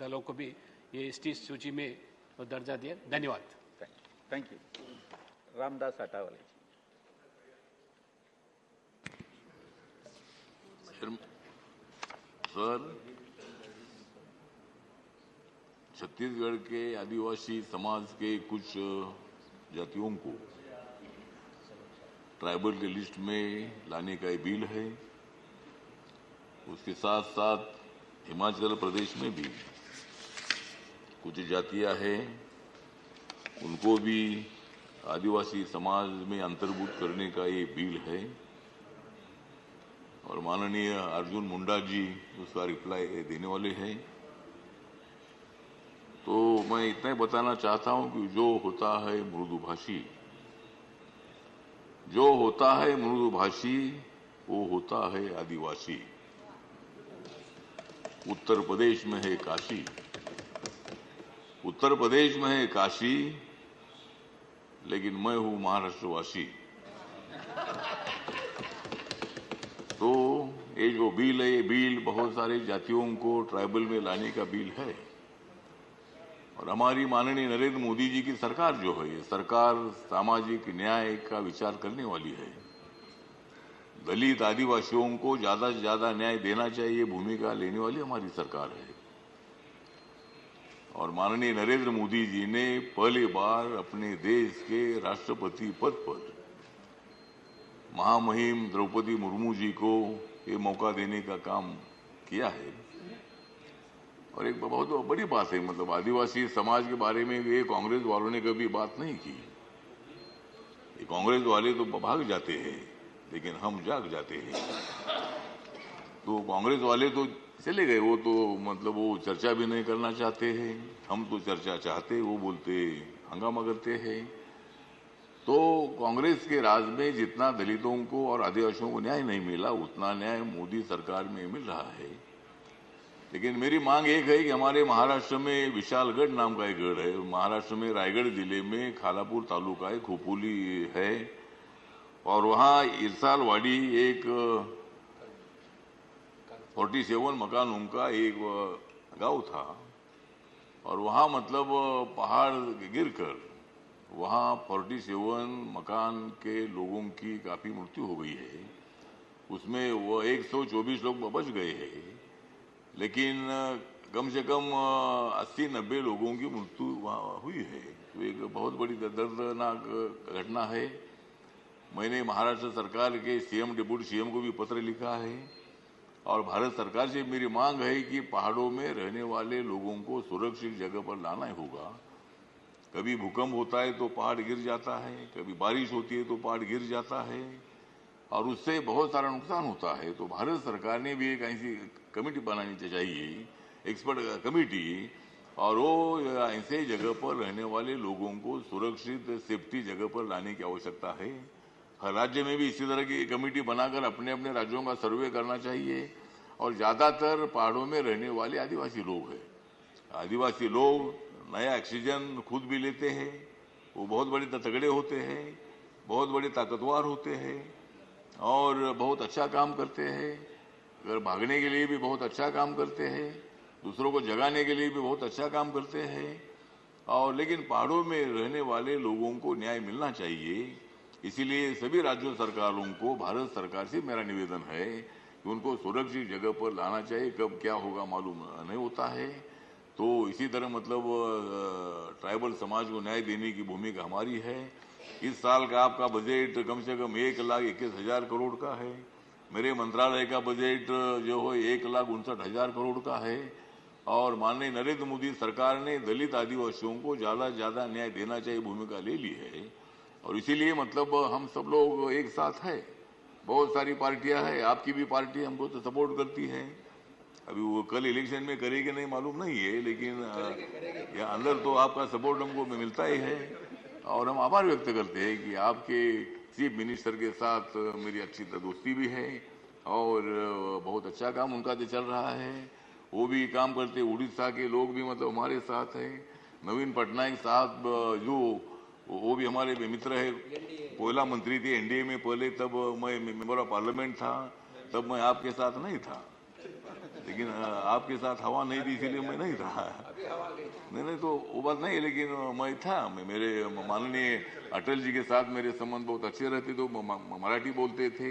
दलों को भी ये एसटी सूची में दर्जा दिया। धन्यवाद। Thank you. Ramdas Athawale. Sir, Chhattisgarh के आदिवासी समाज के कुछ जातियों को ट्राइबल की लिस्ट में लाने का ये बिल है। उसके साथ साथ हिमाचल प्रदेश में भी कुछ जातियां हैं, उनको भी आदिवासी समाज में अंतर्भूत करने का ये बिल है और माननीय अर्जुन मुंडा जी उसका रिप्लाई देने वाले हैं। तो मैं इतना ही बताना चाहता हूं कि जो होता है मृदुभाषी वो होता है आदिवासी। उत्तर प्रदेश में है काशी, लेकिन मैं हूं महाराष्ट्रवासी। तो ये जो बिल है, ये बिल बहुत सारे जातियों को ट्राइबल में लाने का बिल है और हमारी माननीय नरेंद्र मोदी जी की सरकार जो है, ये सरकार सामाजिक न्याय का विचार करने वाली है। दलित आदिवासियों को ज्यादा से ज्यादा न्याय देना चाहिए, भूमिका लेने वाली हमारी सरकार है। और माननीय नरेंद्र मोदी जी ने पहली बार अपने देश के राष्ट्रपति पद पर महामहिम द्रौपदी मुर्मू जी को ये मौका देने का काम किया है। और एक बहुत बड़ी बात है, मतलब आदिवासी समाज के बारे में ये कांग्रेस वालों ने कभी बात नहीं की। ये कांग्रेस वाले तो भाग जाते हैं, लेकिन हम जाग जाते हैं। तो कांग्रेस वाले तो चले गए, वो तो मतलब वो चर्चा भी नहीं करना चाहते हैं। हम तो चर्चा चाहते, वो बोलते हंगामा करते हैं। तो कांग्रेस के राज में जितना दलितों को और आदिवासियों को न्याय नहीं मिला, उतना न्याय मोदी सरकार में मिल रहा है। लेकिन मेरी मांग एक है कि हमारे महाराष्ट्र में विशालगढ़ नाम का एक गढ़ है, महाराष्ट्र में रायगढ़ जिले में खालापुर तालुका है, खोपोली है, और वहाँ इरसालवाड़ी एक 47 मकानों का एक गांव था। और वहाँ मतलब पहाड़ गिरकर वहाँ 47 मकान के लोगों की काफी मृत्यु हो गई है। उसमें वो 124 लोग बच गए हैं, लेकिन कम से कम 80-90 लोगों की मृत्यु वहाँ हुई है। तो एक बहुत बड़ी दर्दनाक घटना है। मैंने महाराष्ट्र सरकार के सीएम, डिप्टी सीएम को भी पत्र लिखा है और भारत सरकार से मेरी मांग है कि पहाड़ों में रहने वाले लोगों को सुरक्षित जगह पर लाना होगा। कभी भूकंप होता है तो पहाड़ गिर जाता है, कभी बारिश होती है तो पहाड़ गिर जाता है और उससे बहुत सारा नुकसान होता है। तो भारत सरकार ने भी एक ऐसी कमेटी बनानी चाहिए, एक्सपर्ट कमेटी, और वो ऐसे जगह पर रहने वाले लोगों को सुरक्षित सेफ्टी जगह पर लाने की आवश्यकता है। हर राज्य में भी इसी तरह की कमेटी बनाकर अपने अपने राज्यों का सर्वे करना चाहिए। और ज्यादातर पहाड़ों में रहने वाले आदिवासी लोग हैं। आदिवासी लोग नया ऑक्सीजन खुद भी लेते हैं, वो बहुत बड़े तगड़े होते हैं, बहुत बड़े ताकतवर होते हैं और बहुत अच्छा काम करते हैं। अगर भागने के लिए भी बहुत अच्छा काम करते हैं, दूसरों को जगाने के लिए भी बहुत अच्छा काम करते हैं। और लेकिन पहाड़ों में रहने वाले लोगों को न्याय मिलना चाहिए। इसीलिए सभी राज्य सरकारों को भारत सरकार से मेरा निवेदन है कि उनको सुरक्षित जगह पर लाना चाहिए। कब क्या होगा मालूम नहीं होता है। तो इसी तरह मतलब ट्राइबल समाज को न्याय देने की भूमिका हमारी है। इस साल का आपका बजट कम से कम 1,21,000 करोड़ का है। मेरे मंत्रालय का बजट जो है 1,59,000 करोड़ का है। और माननीय नरेंद्र मोदी सरकार ने दलित आदिवासियों को ज्यादा से ज्यादा न्याय देना चाहिए भूमिका ले ली है। और इसीलिए मतलब हम सब लोग एक साथ है। बहुत सारी पार्टियां हैं, आपकी भी पार्टी हमको तो सपोर्ट करती है। अभी वो कल इलेक्शन में करेगी नहीं मालूम नहीं है, लेकिन या अंदर तो आपका सपोर्ट हमको मिलता ही है। और हम आभार व्यक्त करते हैं कि आपके चीफ मिनिस्टर के साथ मेरी अच्छी दोस्ती भी है और बहुत अच्छा काम उनका तो चल रहा है। वो भी काम करते, उड़ीसा के लोग भी मतलब हमारे साथ है। नवीन पटनायक साहब जो वो भी हमारे मित्र है, कोयला मंत्री थे एनडीए में पहले, तब मैं मेंबर ऑफ पार्लियामेंट था, तब मैं आपके साथ नहीं था। लेकिन आपके साथ हवा नहीं थी इसीलिए मैं नहीं था। नहीं तो वो बात नहीं है, लेकिन मैं था, मेरे माननीय अटल जी के साथ मेरे संबंध बहुत अच्छे रहते, तो मराठी बोलते थे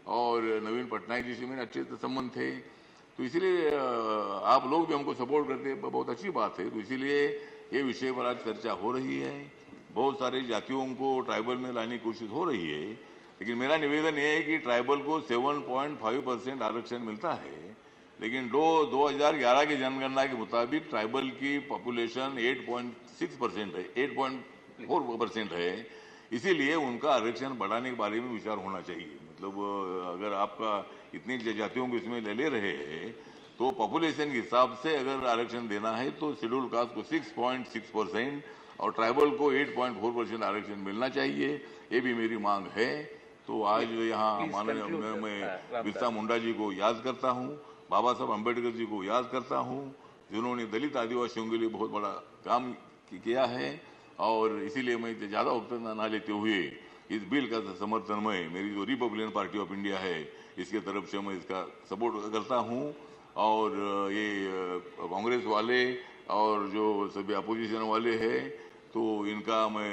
और नवीन पटनायक जी से मेरे अच्छे संबंध थे, तो इसीलिए आप लोग भी हमको सपोर्ट करते, बहुत अच्छी बात है। तो इसीलिए ये विषय पर आज चर्चा हो रही है, बहुत सारे जातियों को ट्राइबल में लाने की कोशिश हो रही है, लेकिन मेरा निवेदन ये है कि ट्राइबल को 7.5% आरक्षण मिलता है, लेकिन 2011 की जनगणना के मुताबिक ट्राइबल की पॉपुलेशन 8.6% है, 8.4% है, इसीलिए उनका आरक्षण बढ़ाने के बारे में विचार होना चाहिए। मतलब अगर आपका इतनी जातियों को इसमें ले रहे हैं तो पॉपुलेशन के हिसाब से अगर आरक्षण देना है तो शेड्यूल कास्ट को 6.6% और ट्राइबल को 8.4% आरक्षण मिलना चाहिए, ये भी मेरी मांग है। तो आज यहाँ माननीय मैं बिरसा मुंडा जी को याद करता हूँ, बाबा साहब अम्बेडकर जी को याद करता हूँ, जिन्होंने दलित आदिवासियों के लिए बहुत बड़ा काम किया है, और इसीलिए मैं ज्यादा वक्त ना लेते हुए इस बिल का समर्थन में मेरी जो रिपब्लिकन पार्टी ऑफ इंडिया है इसके तरफ से मैं इसका सपोर्ट करता हूँ। और ये कांग्रेस वाले और जो सभी अपोजिशन वाले हैं तो इनका मैं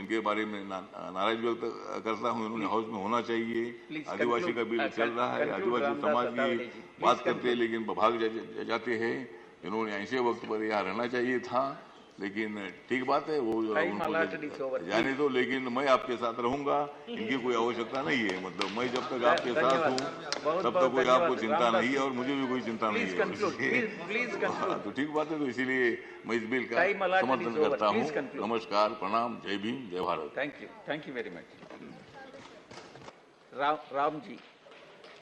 इनके बारे में नाराज व्यक्त करता हूँ। इन्होंने हाउस में होना चाहिए। आदिवासी का बिल चल रहा है, आदिवासी समाज की बात करते हैं लेकिन भाग जाते हैं। इन्होंने ऐसे वक्त पर यहाँ रहना चाहिए था, लेकिन ठीक बात है, वो जाने दो, लेकिन मैं आपके साथ रहूंगा, इनकी कोई आवश्यकता नहीं है। मतलब मैं जब तक आपके साथ हूँ तब तक कोई आपको चिंता नहीं है और मुझे भी कोई चिंता नहीं है। तो ठीक बात है, तो इसीलिए मैं इस बिल का समर्थन करता हूँ। नमस्कार, प्रणाम, जय भीम, जय Bharat. Thank you very much. Ram ji.